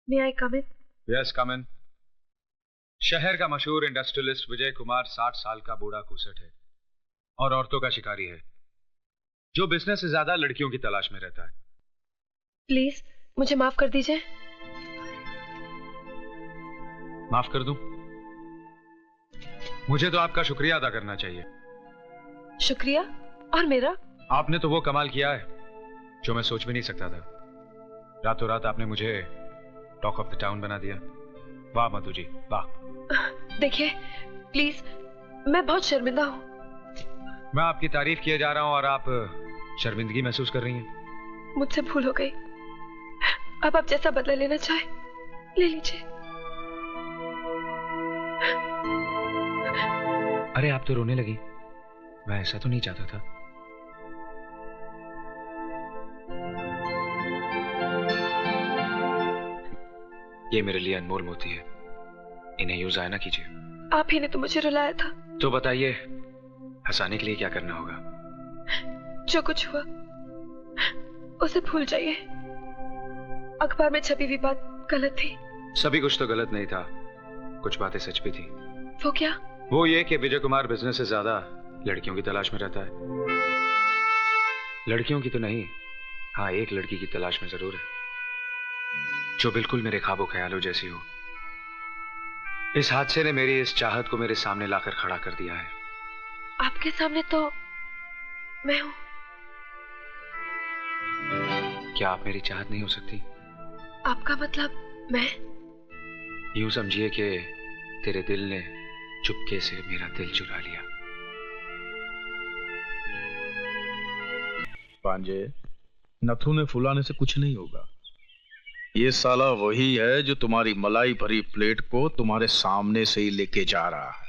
May I come in? Yes, come in. शहर का मशहूर इंडस्ट्रियलिस्ट विजय कुमार 60 साल का बूढ़ा कुसट है और औरतों का शिकारी है, जो बिजनेस से ज्यादा लड़कियों की तलाश में रहता है। प्लीज मुझे माफ कर दीजिए। माफ कर दूं? मुझे तो आपका शुक्रिया अदा करना चाहिए। शुक्रिया? और मेरा? आपने तो वो कमाल किया है जो मैं सोच भी नहीं सकता था। रातों रात आपने मुझे टॉक ऑफ द टाउन बना दिया। वाह मधु जी, वाह। देखिए प्लीज, मैं बहुत शर्मिंदा हूँ। मैं आपकी तारीफ किए जा रहा हूँ और आप शर्मिंदगी महसूस कर रही हैं। मुझसे भूल हो गई। अब आप जैसा बदला लेना चाहे ले लीजिए। अरे आप तो रोने लगी। मैं ऐसा तो नहीं चाहता था। ये मेरे लिए अनमोल मोती है, इन्हें यूं जाया ना कीजिए। आप ही ने तो मुझे रुलाया था। तो बताइए, हंसाने के लिए क्या करना होगा? जो कुछ हुआ उसे भूल जाइए। अखबार में छपी हुई बात गलत थी। सभी कुछ तो गलत नहीं था, कुछ बातें सच भी थी। वो क्या? वो ये कि विजय कुमार बिजनेस से ज्यादा लड़कियों की तलाश में रहता है। लड़कियों की तो नहीं, हाँ एक लड़की की तलाश में जरूर है, जो बिल्कुल मेरे ख्वाबों ख्यालों जैसी हो। इस हादसे ने मेरी इस चाहत को मेरे सामने लाकर खड़ा कर दिया है। आपके सामने तो मैं हूं। क्या आप मेरी चाहत नहीं हो सकती? आपका मतलब मैं? यूं समझिए कि तेरे दिल ने चुपके से मेरा दिल चुरा लिया। पांजे, नथु ने फुलाने से कुछ नहीं होगा। ये साला वही है जो तुम्हारी मलाई भरी प्लेट को तुम्हारे सामने से ही लेके जा रहा है।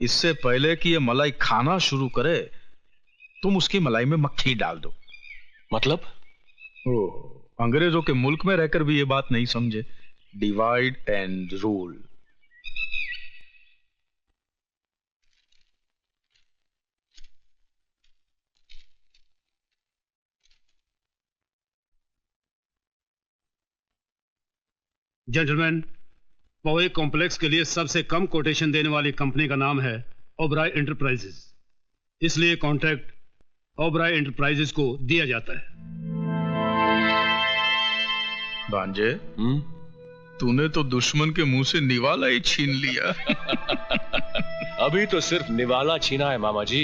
इससे पहले कि ये मलाई खाना शुरू करे, तुम उसकी मलाई में मक्खी डाल दो। मतलब? ओह, अंग्रेजों के मुल्क में रहकर भी ये बात नहीं समझे। Divide and rule. जेंटलमैन, पवे कॉम्प्लेक्स के लिए सबसे कम कोटेशन देने वाली कंपनी का नाम है ओबराय एंटरप्राइजेस, इसलिए कॉन्ट्रैक्ट ओबराय एंटरप्राइजेस को दिया जाता है। भांजे, तूने तो दुश्मन के मुंह से निवाला ही छीन लिया। अभी तो सिर्फ निवाला छीना है मामा जी।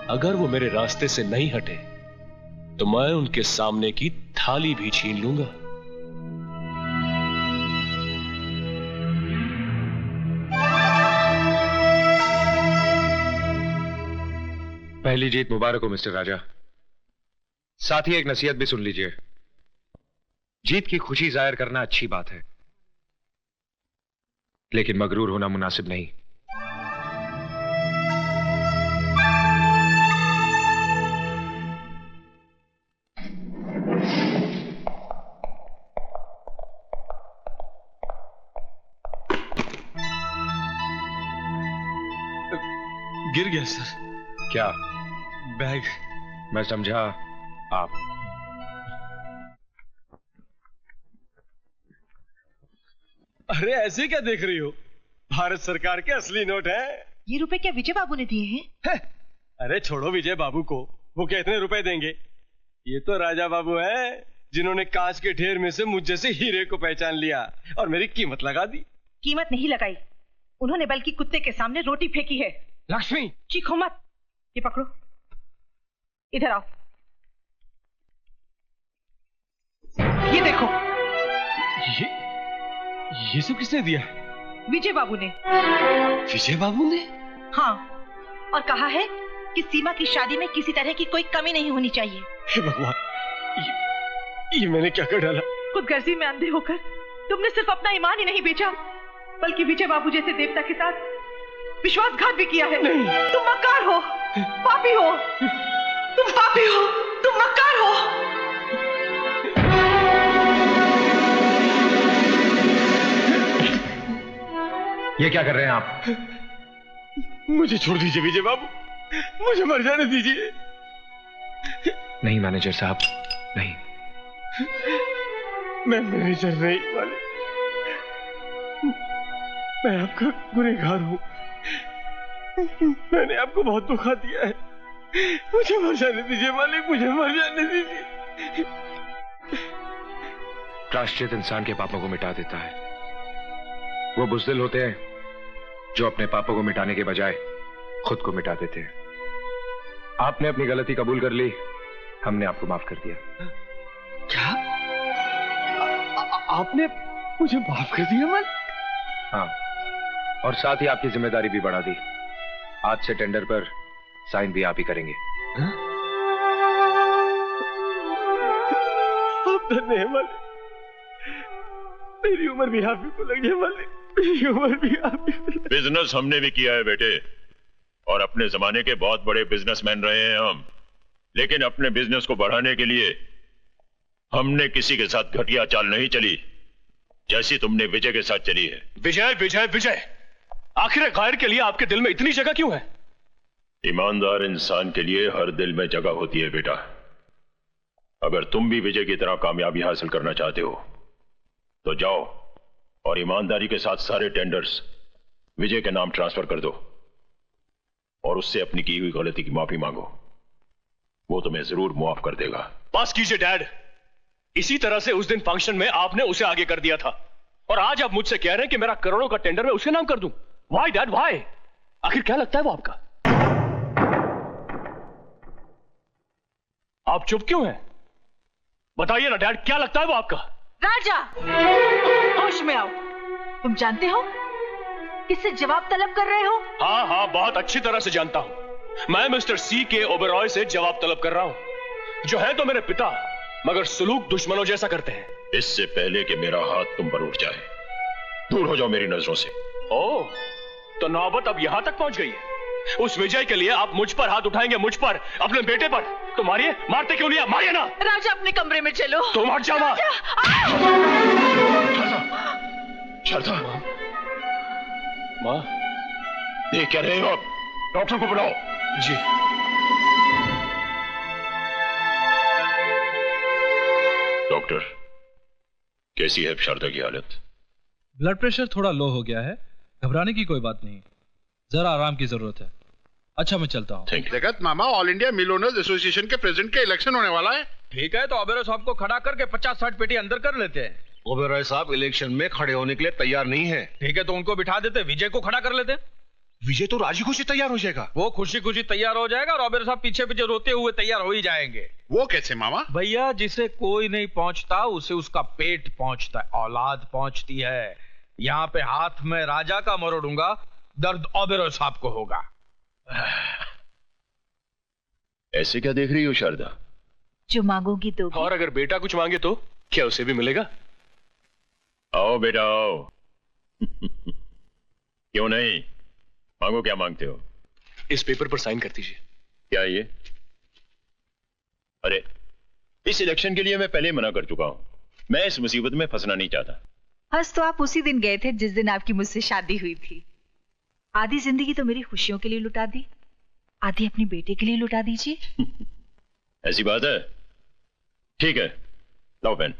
अगर वो मेरे रास्ते से नहीं हटे तो मैं उनके सामने की थाली भी छीन लूंगा। पहली जीत मुबारक हो मिस्टर राजा। साथ ही एक नसीहत भी सुन लीजिए। जीत की खुशी जाहिर करना अच्छी बात है, लेकिन मगरूर होना मुनासिब नहीं। गिर गया सर। क्या? बैग। मैं समझा आप। अरे ऐसे क्या देख रही हो? भारत सरकार के असली नोट है। ये रुपए क्या विजय बाबू ने दिए हैं? अरे छोड़ो विजय बाबू को, वो कितने रुपए देंगे? ये तो राजा बाबू हैं, जिन्होंने कांच के ढेर में से मुझ जैसे हीरे को पहचान लिया और मेरी कीमत लगा दी। कीमत नहीं लगाई, उन्होंने बल्कि कुत्ते के सामने रोटी फेंकी है। लक्ष्मी, चीखो मत। ये पकड़ो, इधर आओ। ये देखो। ये सब किसने दिया? विजय बाबू ने। विजय बाबू ने? हाँ, और कहा है कि सीमा की शादी में किसी तरह की कोई कमी नहीं होनी चाहिए। हे भगवान, ये मैंने क्या कर डाला? खुदगर्जी में अंधे होकर तुमने सिर्फ अपना ईमान ही नहीं बेचा, बल्कि विजय बाबू जैसे देवता के साथ विश्वासघात भी किया है। नहीं। तुम मक्कार हो, पापी हो, तुम पापी हो, तुम मक्कार हो। ये क्या कर रहे हैं आप? मुझे छोड़ दीजिए विजय बाबू, मुझे मर जाने दीजिए। नहीं मैनेजर साहब, नहीं। मैं मैनेजर नहीं मालिक, मैं आपका गुनहगार हूं। मैंने आपको बहुत धोखा दिया है, मुझे मर जाने दीजिए मालिक, मुझे मर जाने दीजिए। प्रायश्चित इंसान के पापों को मिटा देता है। वो बुज़दिल होते हैं जो अपने पापों को मिटाने के बजाय खुद को मिटा देते हैं। आपने अपनी गलती कबूल कर ली, हमने आपको माफ कर दिया। क्या आपने मुझे माफ कर दिया मालिक? हाँ, और साथ ही आपकी जिम्मेदारी भी बढ़ा दी। आज से टेंडर पर साइन भी आप ही करेंगे। आप धन्य हैं मालिक, मेरी उम्र भी आप ही को लग जाए मालिक, मेरी उम्र भी आप ही को। बिजनेस हमने भी किया है बेटे, और अपने जमाने के बहुत बड़े बिजनेसमैन रहे हैं हम। लेकिन अपने बिजनेस को बढ़ाने के लिए हमने किसी के साथ घटिया चाल नहीं चली, जैसी तुमने विजय के साथ चली है। विजय विजय विजय, आखिर गायर के लिए आपके दिल में इतनी जगह क्यों है? ईमानदार इंसान के लिए हर दिल में जगह होती है बेटा। अगर तुम भी विजय की तरह कामयाबी हासिल करना चाहते हो तो जाओ और ईमानदारी के साथ सारे टेंडर्स विजय के नाम ट्रांसफर कर दो और उससे अपनी की हुई गलती की माफी मांगो। वो तुम्हें जरूर मुआफ कर देगा। पास कीजिए डैड, इसी तरह से उस दिन फंक्शन में आपने उसे आगे कर दिया था, और आज आप मुझसे कह रहे हैं कि मेरा करोड़ों का टेंडर मैं उसके नाम कर दूं। Why dad why? आखिर क्या लगता है वो आपका? आप चुप क्यों हैं? बताइए ना डैड, क्या लगता है वो आपका? राजा, होश में आओ। तुम जानते हो किससे जवाब तलब कर रहे हो? हाँ हाँ, बहुत अच्छी तरह से जानता हूं। मैं मिस्टर सी के ओबेरॉय से जवाब तलब कर रहा हूं, जो है तो मेरे पिता, मगर सुलूक दुश्मनों जैसा करते हैं। इससे पहले कि मेरा हाथ तुम पर उठ जाए, दूर हो जाओ मेरी नजरों से। ओह, तो नौबत अब यहां तक पहुंच गई है। उस विजय के लिए आप मुझ पर हाथ उठाएंगे, मुझ पर, अपने बेटे पर। तो मारिए, मारते क्यों नहीं? मारिए ना। राजा, अपने कमरे में चलो। तुम हट जाओ। शारदा, माँ, देख क्या रहे हो आप? डॉक्टर को बुलाओ। जी। डॉक्टर, कैसी है शारदा की हालत? ब्लड प्रेशर थोड़ा लो हो गया है, घबराने की कोई बात नहीं, जरा आराम की जरूरत है। अच्छा, मैं चलता हूँ। जगत मामा, all India mill owners association के प्रेसिडेंट के इलेक्शन होने वाला है। ठीक है, तो ओबेरॉय साहब को खड़ा करके 50-60 पेटी अंदर कर लेते हैं। ओबेरॉय साहब इलेक्शन में खड़े होने के लिए तैयार नहीं है। ठीक है, तो उनको बिठा देते, विजय को खड़ा कर लेते। विजय तो राजी खुशी तैयार हो जाएगा। वो खुशी खुशी तैयार हो जाएगा और ओबेरॉय साहब पीछे पीछे रोते हुए तैयार हो ही जाएंगे। वो कैसे मामा? भैया, जिसे कोई नहीं पहुंचता उसे उसका पेट पहुंचता है, औलाद पहुंचती है। यहाँ पे हाथ में राजा का मरोड़ूंगा, दर्द ओबेरॉय साहब को होगा। ऐसे क्या देख रही हो शारदा? जो मांगोगी तो। और अगर बेटा कुछ मांगे तो क्या उसे भी मिलेगा? आओ बेटा आओ। क्यों नहीं, मांगो। क्या मांगते हो? इस पेपर पर साइन कर दीजिए। क्या ये? अरे, इस इलेक्शन के लिए मैं पहले मना कर चुका हूं। मैं इस मुसीबत में फंसना नहीं चाहता। हंस तो आप उसी दिन गए थे जिस दिन आपकी मुझसे शादी हुई थी। आधी जिंदगी तो मेरी खुशियों के लिए लुटा दी, आधी अपने बेटे के लिए लुटा दीजिए। ऐसी बात है? ठीक है, लाओ pen.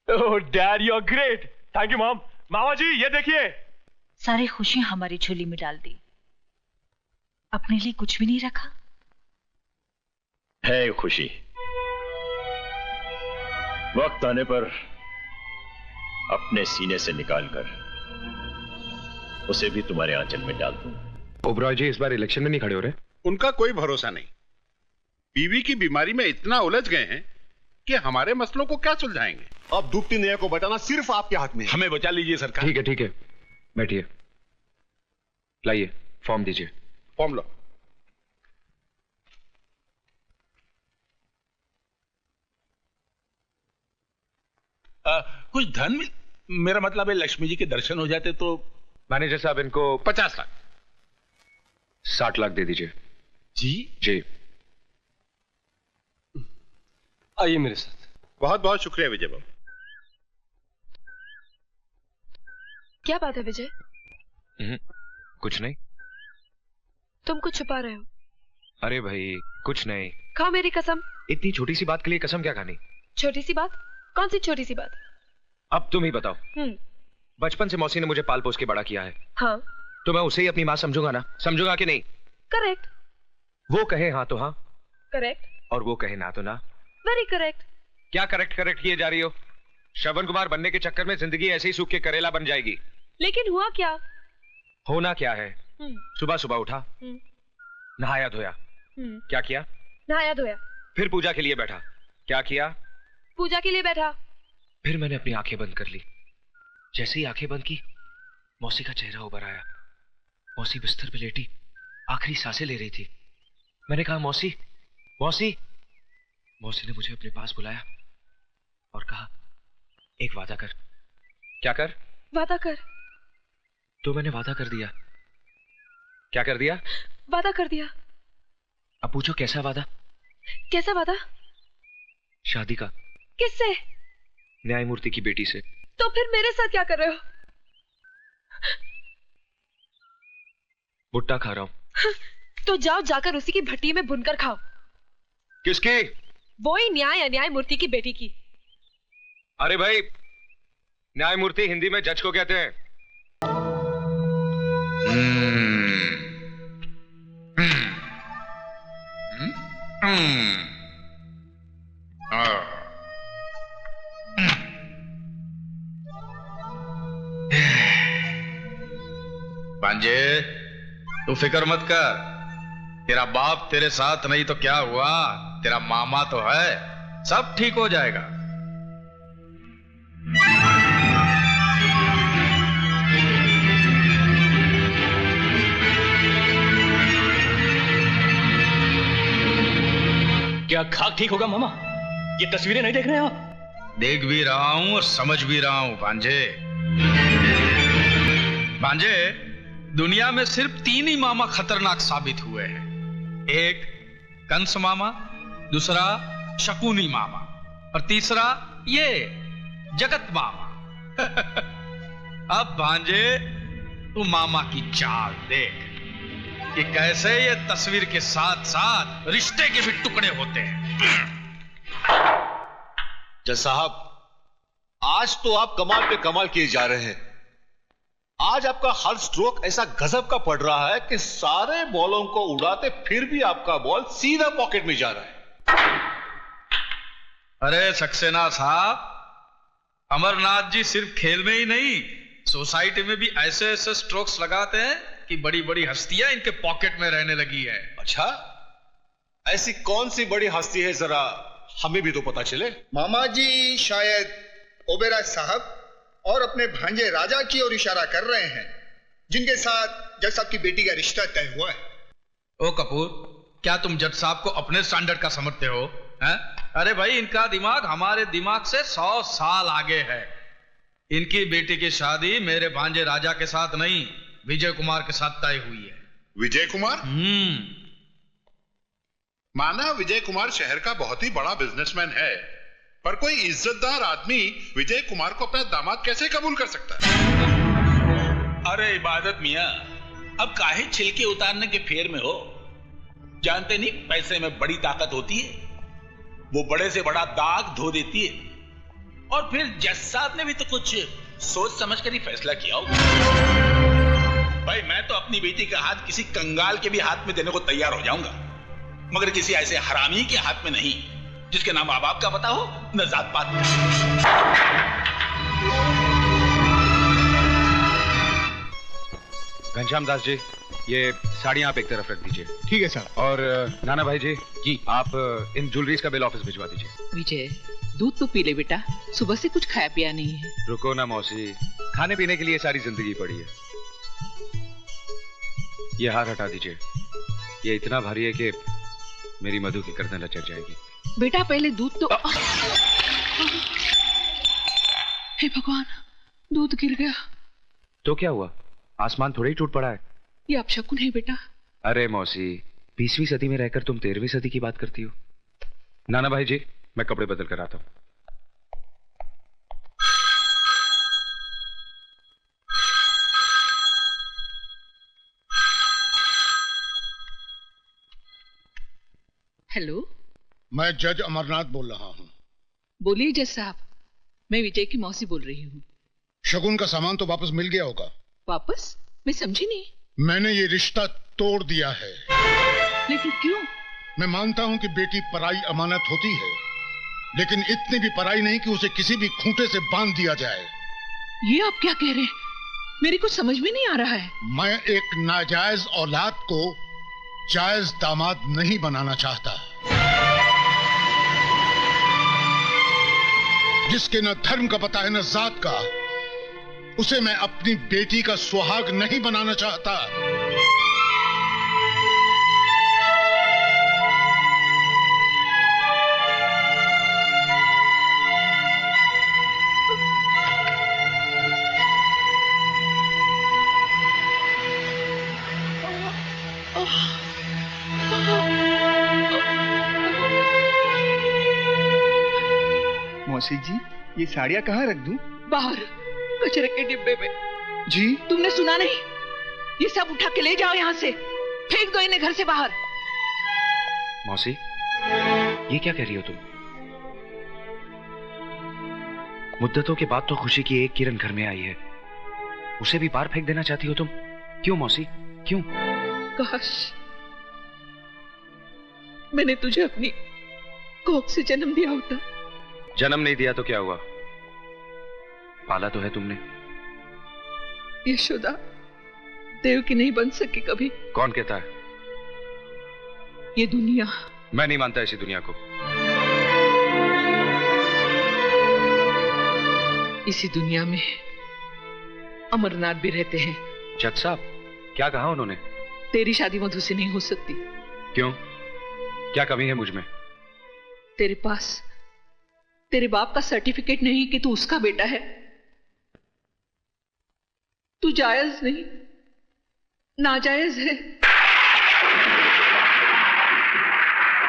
Oh dad, you are great. Thank you mom. मामा जी, ये देखिए। सारी खुशियां हमारी झोली में डाल दी, अपने लिए कुछ भी नहीं रखा। है खुशी, वक्त आने पर अपने सीने से निकालकर उसे भी तुम्हारे आंचल में डाल दूं। ओबेरॉय जी इस बार इलेक्शन में नहीं खड़े हो रहे? उनका कोई भरोसा नहीं। बीवी की बीमारी में इतना उलझ गए हैं कि हमारे मसलों को क्या सुलझाएंगे। अब डूबती नैया को बचाना सिर्फ आपके हाथ में है। हमें बचा लीजिए सरकार। ठीक है ठीक है, बैठिए, लाइए फॉर्म दीजिए। फॉर्म लो। कुछ धन मेरा मतलब है लक्ष्मी जी के दर्शन हो जाते तो। मैनेजर साहब, इनको 50 लाख। 60 लाख दे दीजिए। जी जी। आइए मेरे साथ। बहुत बहुत शुक्रिया विजय बाबू। क्या बात है विजय? कुछ नहीं। तुम कुछ छुपा रहे हो। अरे भाई कुछ नहीं। खाओ मेरी कसम। इतनी छोटी सी बात के लिए कसम क्या खानी? छोटी सी बात? कौन सी छोटी सी बात? अब तुम ही बताओ। बचपन से मौसी ने मुझे पाल पोस के बड़ा किया है। हाँ। तो मैं उसे ही अपनी माँ समझूंगा ना? समझूंगा कि नहीं? करेक्ट। वो कहे हाँ तो हाँ। करेक्ट। और वो कहे ना तो ना। Very correct. क्या करेक्ट करेक्ट किए जा रही हो? श्रवण कुमार बनने के चक्कर में जिंदगी ऐसे ही सूख के करेला बन जाएगी। लेकिन हुआ क्या? होना क्या है? सुबह सुबह उठा, नहाया धोया। क्या किया? नहाया धोया। फिर पूजा के लिए बैठा। क्या किया? पूजा के लिए बैठा। फिर मैंने अपनी आंखें बंद कर ली। जैसे ही आंखें बंद की, मौसी का चेहरा उभर आया। मौसी बिस्तर पे लेटी आखिरी सांसें ले रही थी। मैंने कहा मौसी, मौसी। मौसी ने मुझे अपने पास बुलाया और कहा एक वादा कर। क्या कर? वादा कर। तो मैंने वादा कर दिया। क्या कर दिया? वादा कर दिया। अब पूछो कैसा वादा? कैसा वादा? शादी का। किससे? न्यायमूर्ति की बेटी से। तो फिर मेरे साथ क्या कर रहे हो? भुट्टा खा रहा हूं। तो जाओ जाकर उसी की भट्टी में भुनकर खाओ। किसकी? वो ही न्याय अन्याय मूर्ति की बेटी की। अरे भाई, न्यायमूर्ति हिंदी में जज को कहते हैं। भांजे, तू फिक्र मत कर। तेरा बाप तेरे साथ नहीं तो क्या हुआ, तेरा मामा तो है, सब ठीक हो जाएगा। क्या खाक ठीक होगा मामा? ये तस्वीरें नहीं देख रहे हैं आप? देख भी रहा हूं और समझ भी रहा हूं भांजे। भांजे, दुनिया में सिर्फ 3 ही मामा खतरनाक साबित हुए हैं। एक कंस मामा, दूसरा शकुनी मामा और तीसरा ये जगत मामा। अब भांजे, तू मामा की चाल देख कि कैसे ये तस्वीर के साथ साथ रिश्ते के भी टुकड़े होते हैं। जज साहब, आज तो आप कमाल पे कमाल किए जा रहे हैं। आज आपका हर स्ट्रोक ऐसा गजब का पड़ रहा है कि सारे बॉलों को उड़ाते फिर भी आपका बॉल सीधा पॉकेट में जा रहा है। अरे सक्सेना साहब, अमरनाथ जी सिर्फ खेल में ही नहीं, सोसाइटी में भी ऐसे ऐसे स्ट्रोक्स लगाते हैं कि बड़ी बड़ी हस्तियां इनके पॉकेट में रहने लगी है। अच्छा, ऐसी कौन सी बड़ी हस्ती है, जरा हमें भी तो पता चले। मामा जी शायद ओबेरॉय साहब और अपने भांजे राजा की ओर इशारा कर रहे हैं, जिनके साथ जज साहब की बेटी का रिश्ता तय हुआ है। ओ कपूर, क्या तुम जज साहब को अपने स्टैंडर्ड का समझते हो? हैं? अरे भाई, इनका दिमाग हमारे दिमाग से 100 साल आगे है। इनकी बेटी की शादी मेरे भांजे राजा के साथ नहीं, विजय कुमार के साथ तय हुई है। विजय कुमार? माना विजय कुमार शहर का बहुत ही बड़ा बिजनेसमैन है, पर कोई इज्जतदार आदमी विजय कुमार को अपना दामाद कैसे कबूल कर सकता है? अरे इबादत मियां, अब काहे छिलके उतारने के फेर में हो? जानते नहीं पैसे में बड़ी ताकत होती है, वो बड़े से बड़ा दाग धो देती है। और फिर जज साहब ने भी तो कुछ सोच समझ कर ही फैसला किया होगा। भाई, मैं तो अपनी बेटी का हाथ किसी कंगाल के भी हाथ में देने को तैयार हो जाऊंगा, मगर किसी ऐसे हरामी के हाथ में नहीं, जिसके नाम माँ बाप का पता हो न जात पात का। घनश्याम दास जी, ये साड़ियां आप एक तरफ रख दीजिए। ठीक है सर। और नाना भाई जी, आप इन ज्वेलरीज का बिल ऑफिस भिजवा दीजिए। विजय, दूध तो पी ले बेटा, सुबह से कुछ खाया पिया नहीं है। रुको ना मौसी, खाने पीने के लिए सारी जिंदगी पड़ी है। ये हार हटा दीजिए, ये इतना भारी है कि मेरी मधु की गर्दन लचक जाएगी। बेटा पहले दूध तो हे भगवान, दूध गिर गया। तो क्या हुआ? आसमान थोड़ा ही टूट पड़ा है। ये अपशकुन है बेटा। अरे मौसी, 20वीं सदी में रहकर तुम 13वीं सदी की बात करती हो। नाना भाई जी, मैं कपड़े बदल कर आता हूं। हेलो, मैं जज अमरनाथ बोल रहा हूँ। बोलिए जज साहब, मैं विजय की मौसी बोल रही हूँ। शगुन का सामान तो वापस मिल गया होगा? वापस? मैं समझी नहीं। मैंने ये रिश्ता तोड़ दिया है। लेकिन क्यों? मैं मानता हूँ कि बेटी पराई अमानत होती है, लेकिन इतनी भी पराई नहीं कि उसे किसी भी खूंटे से बांध दिया जाए। ये आप क्या कह रहे हैं? मेरी कुछ समझ में नहीं आ रहा है। मैं एक नाजायज औलाद को जायज दामाद नहीं बनाना चाहता। जिसके न धर्म का पता है न जात का, उसे मैं अपनी बेटी का सुहाग नहीं बनाना चाहता। मौसी जी, ये साड़ियाँ कहाँ रख दूं? बाहर कचरे के डिब्बे में। जी? तुमने सुना नहीं? ये सब उठा के ले जाओ यहाँ से, फेंक दो इन्हें घर से बाहर। मौसी, ये क्या कह रही हो तुम? मुद्दतों के बाद तो खुशी की एक किरण घर में आई है, उसे भी बाहर फेंक देना चाहती हो तुम? क्यों मौसी, क्यों? काश मैंने तुझे अपनी कोख से जन्म दिया होता। जन्म नहीं दिया तो क्या हुआ? पाला तो है तुमने। यशोदा देव की नहीं बन सकी कभी। कौन कहता है? ये दुनिया। मैं नहीं मानता इसी दुनिया को। इसी दुनिया में अमरनाथ भी रहते हैं। जज साहब, क्या कहा उन्होंने? तेरी शादी मधु से नहीं हो सकती। क्यों? क्या कमी है मुझ में? तेरे पास तेरे बाप का सर्टिफिकेट नहीं कि तू उसका बेटा है। तू जायज नहीं, नाजायज है।